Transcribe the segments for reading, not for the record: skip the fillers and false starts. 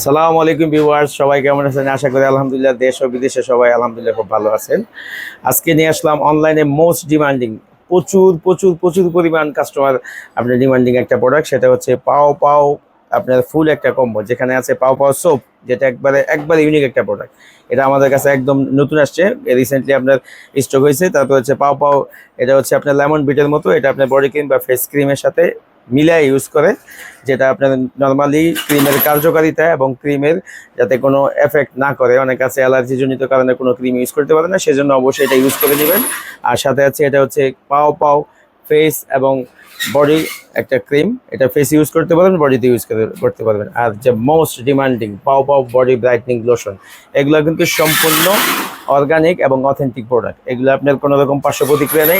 সালামু আলাইকুম ভিউয়ার্স, সবাই কেমন আছেন? আশা করি আলহামদুলিল্লাহ দেশ ও বিদেশে সবাই আলহামদুলিল্লাহ খুব ভালো আছেন। আজকে নিয়ে আসলাম অনলাইনে মোস্ট ডিমান্ডিং, প্রচুর প্রচুর প্রচুর পরিমাণ কাস্টমার আপনার ডিমান্ডিং একটা প্রোডাক্ট, সেটা হচ্ছে পাও পাও আপনার ফুল একটা কম্বো, যেখানে আছে পাও পাও সোপ, যেটা একবারে একবারে ইউনিক একটা প্রোডাক্ট। এটা আমাদের কাছে একদম নতুন আসছে, রিসেন্টলি আপনার স্টক হয়েছে। তারপর হচ্ছে পাও পাও, এটা হচ্ছে আপনার লেমন বিটের মতো, এটা আপনার বডি ক্রিম বা ফেস ক্রিমের সাথে মিলাই ইউজ করে, যেটা আপনার নর্মালি ক্রিমের কার্যকারিতা এবং ক্রিমের যাতে কোনো এফেক্ট না করে। অনেক আছে অ্যালার্জিজনিত কারণে কোনো ক্রিম ইউজ করতে পারে না, সেজন্য অবশ্যই এটা ইউজ করে নেবেন। আর সাথে আছে এটা হচ্ছে পাও পাও ফেস এবং বডি একটা ক্রিম, এটা ফেস ইউজ করতে পারবেন, বডিতে ইউজ করতে পারবেন। আর যে মোস্ট ডিমান্ডিং পাও পাও বডি ব্রাইটনিং লোশন, এগুলো কিন্তু সম্পূর্ণ অর্গানিক এবং অথেন্টিক প্রোডাক্ট। এগুলো আপনার কোনো রকম পার্শ্ব প্রতিক্রিয়া নেই।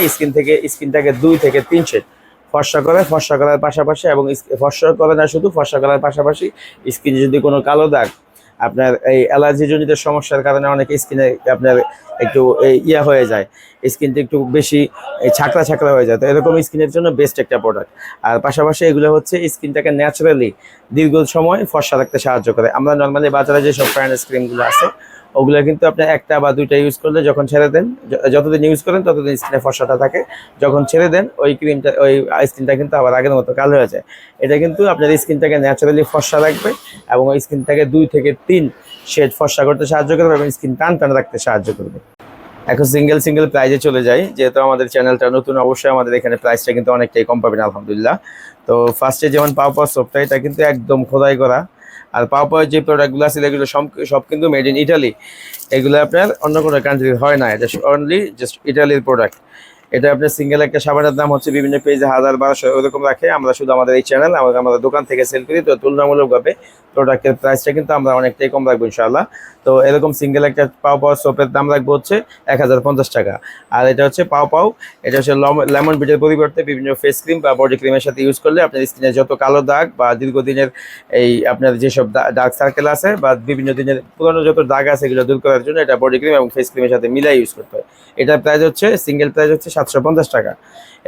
স্কিনটাকে 2 থেকে 3 শেড ফর্সা করে, ফর্সা করার পাশাপাশি, এবং ফর্সা করে না শুধু, ফর্সা করার পাশাপাশি স্কিনে যদি কোনো কালো দাগ, আপনার এই অ্যালার্জিজনিত সমস্যার কারণে অনেক স্কিনে আপনার একটু ইয়া হয়ে যায়, স্কিনটা একটু বেশি ছাকড়া ছাকড়া হয়ে যায়, তো এরকম স্কিনের জন্য বেস্ট একটা প্রোডাক্ট। আর পাশাপাশি এগুলো হচ্ছে স্কিনটাকে ন্যাচারালি দীর্ঘ সময় ফর্সা রাখতে সাহায্য করে। আমরা নর্মালি বাজারে যেসব ফেয়ারনেস ক্রিমগুলো আছে, ওগুলো কিন্তু আপনি একটা বা দুইটা ইউজ করলে যখন ছেড়ে দেন, যতদিন ইউজ করেন ততদিন স্কিনে ফর্সাটা থাকে। যখন ছেড়ে দেন ওই ক্রিমটা, ওই স্কিনটা কিন্তু আবার আগের মতো কালো হয়ে যায়। এটা কিন্তু আপনার স্কিনটাকে ন্যাচারালি ফর্সা রাখবে এবং ওই স্কিনটাকে 2 থেকে 3 শেড ফর্সা করতে সাহায্য করবে এবং স্কিন টান টান রাখতে সাহায্য করবে। এখন সিঙ্গেল প্রাইজে চলে যাই, যেহেতু আমাদের চ্যানেলটা নতুন, অবশ্যই আমাদের এখানে প্রাইসটা কিন্তু অনেকটাই কম পাবেন আলহামদুলিল্লাহ। তো ফার্স্টে যেমন পাও পাও সোপটা, এটা কিন্তু একদম খোদাই করা। আর পাও পাওয়ার যে প্রোডাক্টগুলো আছে এগুলো সব কিন্তু মেড ইন ইটালি। এগুলো আপনার অন্য কোনো কান্ট্রির হয় না, এটা অনলি জাস্ট ইটালির প্রোডাক্ট। এটা আপনার সিঙ্গেল একটা সাবানের দাম হচ্ছে বিভিন্ন পেজে 1000-1200 ওরকম রাখে। আমরা শুধু আমাদের এই চ্যানেল, আমাদের দোকান থেকে সেল করি, তো তুলনামূলকভাবে প্রোডাক্টের প্রাইসটা কিন্তু আমরা অনেকটাই কম রাখবো ইনশাআল্লাহ। তো এরকম সিঙ্গেল একটা পাও পাও সোপের দাম রাখবো হচ্ছে 1050 টাকা। আর এটা হচ্ছে পাও পাও, এটা হচ্ছে লেমন বিটের পরিবর্তে বিভিন্ন ফেস ক্রিম বা বডি ক্রিমের সাথে ইউজ করলে আপনার স্কিনে যত কালো দাগ বা দীর্ঘদিনের এই আপনার যেসব ডার্ক সার্কেল আছে বা বিভিন্ন দিনের পুরনো যত দাগ আছে, এগুলো দূর করার জন্য এটা বডি ক্রিম এবং ফেস ক্রিমের সাথে মিলাই ইউজ করতে হয়। এটার প্রাইস হচ্ছে, সিঙ্গেল প্রাইস হচ্ছে 750 টাকা।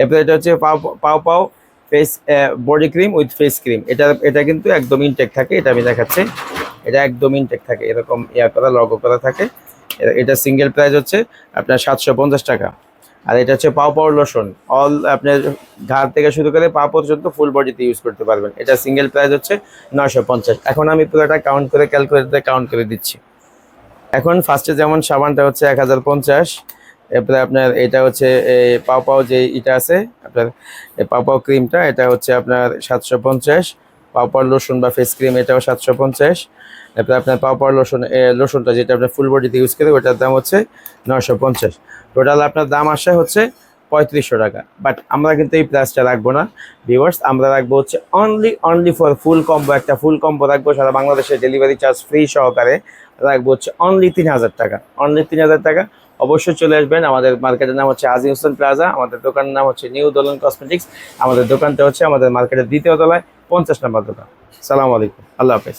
এরপরে এটা হচ্ছে পাও পাও পাও face body cream with face cream. এটা কিন্তু একদম ইনটেক থাকে, এটা আমি দেখাচ্ছি। এটা একদম ইনটেক থাকে, এরকম ইয়া করা লগো করা থাকে। এটা সিঙ্গেল প্রাইস হচ্ছে আপনার 750 টাকা। আর এটা হচ্ছে পাও পাও লোশন, অল আপনার ঘাড় থেকে শুরু করে পা পর্যন্ত ফুল বডিতে ইউজ করতে পারবেন। এটা সিঙ্গেল প্রাইস হচ্ছে 950। এখন আমি পুরোটা কাউন্ট করে ক্যালকুলেটরে কাউন্ট করে দিচ্ছি। এখন ফার্স্টে যেমন সাবানটা হচ্ছে 1050, এরপরে আপনার এটা হচ্ছে পাও পাও যে এটা আছে আপনার পাও পাও ক্রিমটা, এটা হচ্ছে আপনার 750। পাও পাও লোশন বা ফেস ক্রিম, এটাও 750। এরপরে আপনার পাও পাও লোশনটা যেটা আপনার ফুল বডিতে ইউজ করে, ওটার দাম হচ্ছে 950। টোটাল আপনার দাম আসে হচ্ছে 3500 টাকা। বাট আমরা কিন্তু এই প্রাইসটা রাখবো না ভিউয়ার্স, আমরা রাখবো হচ্ছে অনলি ফর ফুল কম্বো, একটা ফুল কম্বো রাখবো সারা বাংলাদেশে ডেলিভারি চার্জ ফ্রি সহকারে। রাখবো হচ্ছে অনলি 3000 টাকা, অনলি 3000 টাকা। অবশ্যই চলে আসবেন। আমাদের মার্কেটের নাম হচ্ছে আজি হোসেন প্লাজা, আমাদের দোকানের নাম হচ্ছে নিউ দোলন কসমেটিক্স। আমাদের দোকানটা হচ্ছে আমাদের মার্কেটের দ্বিতীয় তলায় 50 নম্বর দোকান। সালামু আলাইকুম, আল্লাহ হাফেজ।